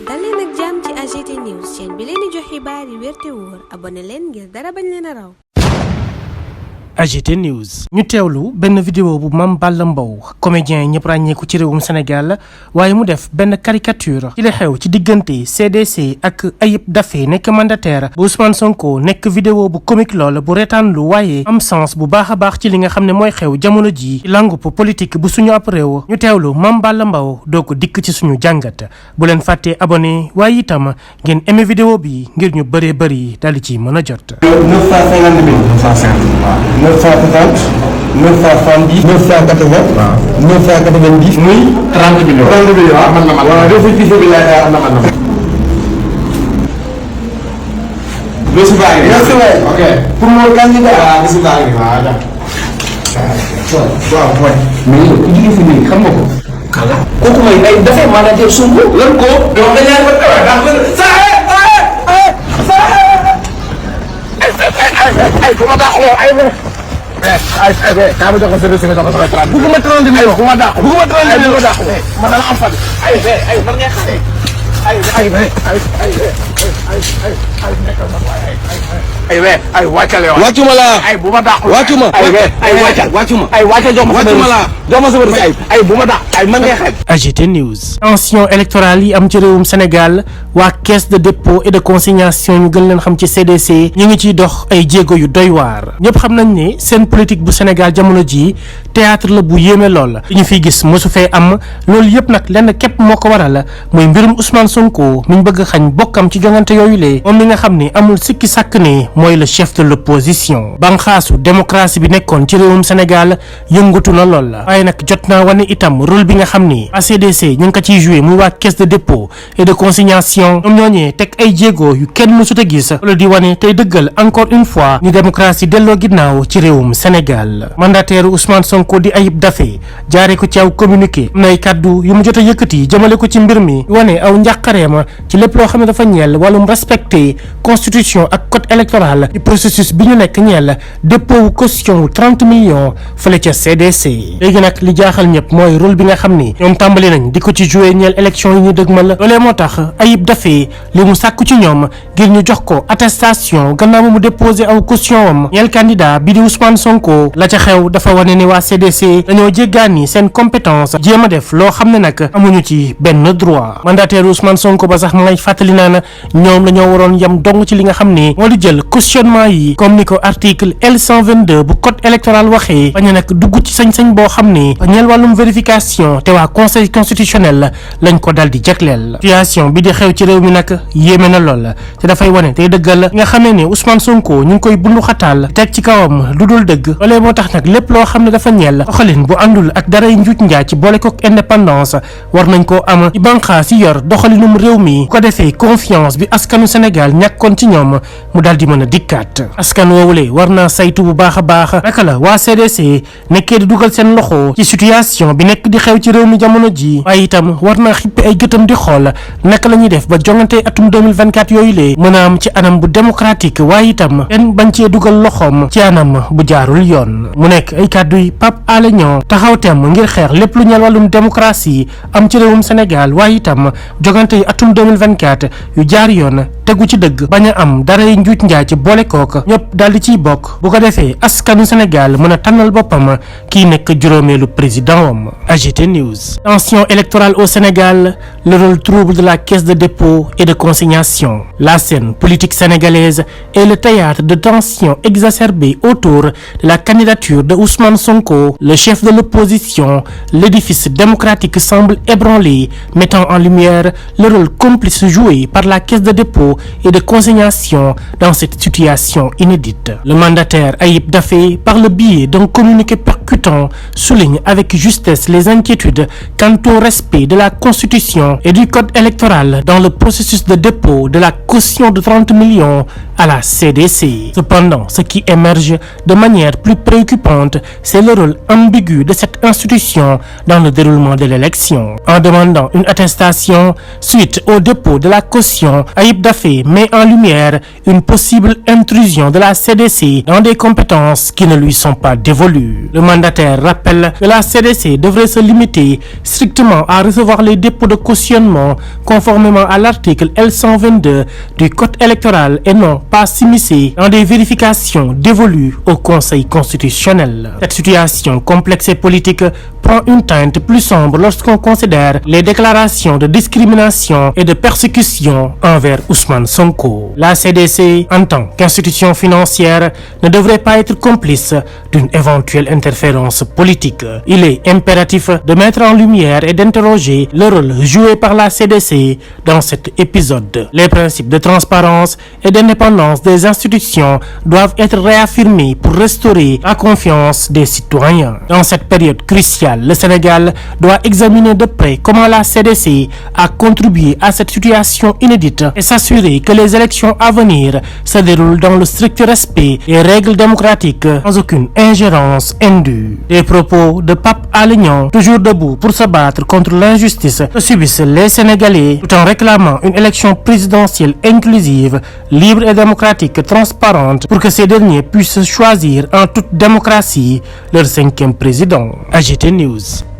dal leen ak jàmm ci AGT News chaîne bi leen di jox xibaar yi wér te wóor abonné leen ngir dara bañ leen a raw. AGT News ñu teewlu benn vidéo bu Mame Balla Mbow comédien yi ñëpp ràññeeku ci réewum Sénégal waaye mu def benn caricature ci li xew ci diggante CDC ak Ayib Daffé nekk mandataire bu Ousmane Sonko nekk vidéo bu comique lool bu reetaanlu waaye am sens bu baax a baax ci li nga xam ne mooy xew jamono ji ci langue politique bu suñu ab réew ñu teewlu Mame Balla Mbow doo ko dikk ci suñu jàngat bu leen fàttee abonné waaye itam ngeen aimé vidéo bi ngir ñu bëree bëri dal ci mën a jot. 930 970 970 waaw 990 muy 30 millions. 30 millions waaw man na man waaw récépissé bi laay am na man na man. dossier baa ngi nii. ok pour mon candidat. waaw dossier baa ngi nii waaw waaw mooy. mais yow ku jigéen si nii xam nga ko. kala kooku mooy ay dafay mandataire Sonko. lan ko. donc dañu kaa ma jox ko service nga jox ko sama 30. bëgguma 30 millions. bëgguma dàq bëgguma 30 millions dàq. man dana am fan. ay man ngay xale. ay wàccal yow. wàccuma la. ay bu ma dàq. wàccuma. wàccuma. wàccal jox ma sama la. jox ma sama ay bu ma dàq. ay man ngay xale. AGT News. tension électorale yi am ci réewum Sénégal waa caisse de dépôt et de consignation ñu gën leen xam ci CDC ñu ngi ciy dox ay jéego yu doy waar ñëpp xam nañ ne seen politique bu Sénégal jamono ji théâtre la bu yéeme lool li ñu fiy gis mosu fee am loolu yëpp nag lenn képp moo ko waral muy mbirum Ousmane Sonko mi ñu bëgg xañ bokkam ci jongante yooyu lee moom mi nga xam ne amul sikki sàkk ne mooy le chef de l'opposition banxaasu démocratie bi nekkoon ci réewum Sénégal yëngatu na lool la waaye nag jot naa wane itam rôle bi nga xam ni CDC ñu ngi ko ciy joué muy waa caisse de dépôt et de consignation ñoom ñooñee teg ay jéego yu kenn mësut a gis loolu di wane tey dëggal encore une fois ni démocratie delloo ginnaaw ci réewum Sénégal mandataire Ousmane Sonko di Ayib Daffé jaare ko ci aw communiqué am na ay kàddu yu mu jot a yëkkati jëmale ko ci mbir mi wane aw njàqareema ci lépp loo xam ne dafa ñeel wàllum respecté constitution ak code électoral ci processus bi ñu nekk ñeel dépôt wu caution wu 30 millions fële ca CDC léegi nag li jaaxal ñëpp mooy rôle bi nga xam ni ñoom tàmbali nañ di ko ci joué ñeel élection yi ñu dëgmal loolee moo tax Ayib Daffé li mu sàkku ci ñoom ngir ñu jox ko attestation gannaaw ba mu déposé aw caution wam ñeel candidat bi di Ousmane Sonko la ca xew dafa wane ni waa CDC dañoo jéggaani seen compétence jéem a def loo xam ne nag amuñu ci benn droit mandataire Ousmane Sonko ba sax ma ngay fàttali naan ñoom dañoo waroon yem dong ci li nga xam ne moo di jël cautionnement yi comme ni ko article L122 bu code électoral waxee bañ a nag dugg ci sañ-sañ boo xam ne ñeel wàllum vérification te waa conseil constitutionnel lañ ko dal di jagleel situation bi di xew ci réew mi nag yéeme na lool te dafay wane tey dëggal nga xam ne Ousmane Sonko ñu ngi koy bundu xataal teg ci kawam lu dul dëgg loolee moo tax nag lépp loo xam ne dafa ñeel doxalin bu àndul ak daray njuuj njaay ci boole kook indépendance war nañ koo am ci banqaas yi yor doxalinum réew mi bu ko defee confiance bi askanu Sénégal ñàkkoon ci ñoom mu dal di mën a dikkaat askan woowule war naa saytu bu baax a baax naka la waa CDC nekkee di dugal seen loxo ci situation bi nekk di xew ci réew mi jamono ji waaye itam war naa xippi ay gëtam di xool naka la ñuy def ba jongante atum 2024 yooyu lee mën a am ci anam bu démocratique waaye itam kenn bañ cee dugal loxoom ci anam bu jaarul yoon mu nekk ay kàddu yi Pape Alé Niang taxaw tem ngir xeex lépp lu ñeel wàllum démocratie am ci réewum Sénégal waaye itam jongante yi atum 2024 yu jaar yoon tegu ci dëgg bañ a am daray njuuj njaay ci boole kook ñëpp daal di ciy bokk bu ko defee askanu Sénégal mën a tànnal boppam kii nekk juróomeelu président wam. AGT News. Tension électorale au Sénégal, le rôle trouble de la caisse de dépôt et de consignation. La scène politique sénégalaise est le théâtre de tensions exacerbées autour de la candidature de Ousmane Sonko, le chef de l'opposition. L'édifice démocratique semble ébranlé, mettant en lumière le rôle complice joué par la caisse de dépôt et de consignation dans cette situation inédite. Le mandataire Ayib Daffé, par le biais d'un communiqué percutant, souligne avec justesse les inquiétudes quant au respect de la Constitution et du code électoral dans le processus de dépôt de la caution de 30 millions à la CDC. Cependant, ce qui émerge de manière plus préoccupante, c'est le rôle ambigu de cette institution dans le déroulement de l'élection. En demandant une attestation suite au dépôt de la caution, Ayib Daffé met en lumière une possible intrusion de la CDC dans des compétences qui ne lui sont pas dévolues. Le mandataire rappelle que la CDC devrait se limiter strictement à recevoir les dépôts de cautionnement conformément à l'article L122 du Code électoral et non pas s'immiscer dans des vérifications dévolues au Conseil constitutionnel. Cette situation complexe et politique prend une teinte plus sombre lorsqu'on considère les déclarations de discrimination et de persécution envers Ousmane Sonko. La CDC, en tant qu'institution financière, ne devrait pas être complice d'une éventuelle interférence politique. Il est impératif de mettre en lumière et d'interroger le rôle joué par la CDC dans cet épisode. Les principes de transparence et d'indépendance des institutions doivent être réaffirmés pour restaurer la confiance des citoyens. Dans cette période cruciale, le Sénégal doit examiner de près comment la CDC a contribué à cette situation inédite et s'assurer que les élections à venir se déroulent dans le strict respect des règles démocratiques sans aucune ingérence indue. Des propos de Pape Alé Niang, toujours debout pour se battre contre l'injustice que subissent les Sénégalais tout en réclamant une élection présidentielle inclusive, libre et démocratique transparente pour que ces derniers puissent choisir en toute démocratie leur 5e président. AGT News.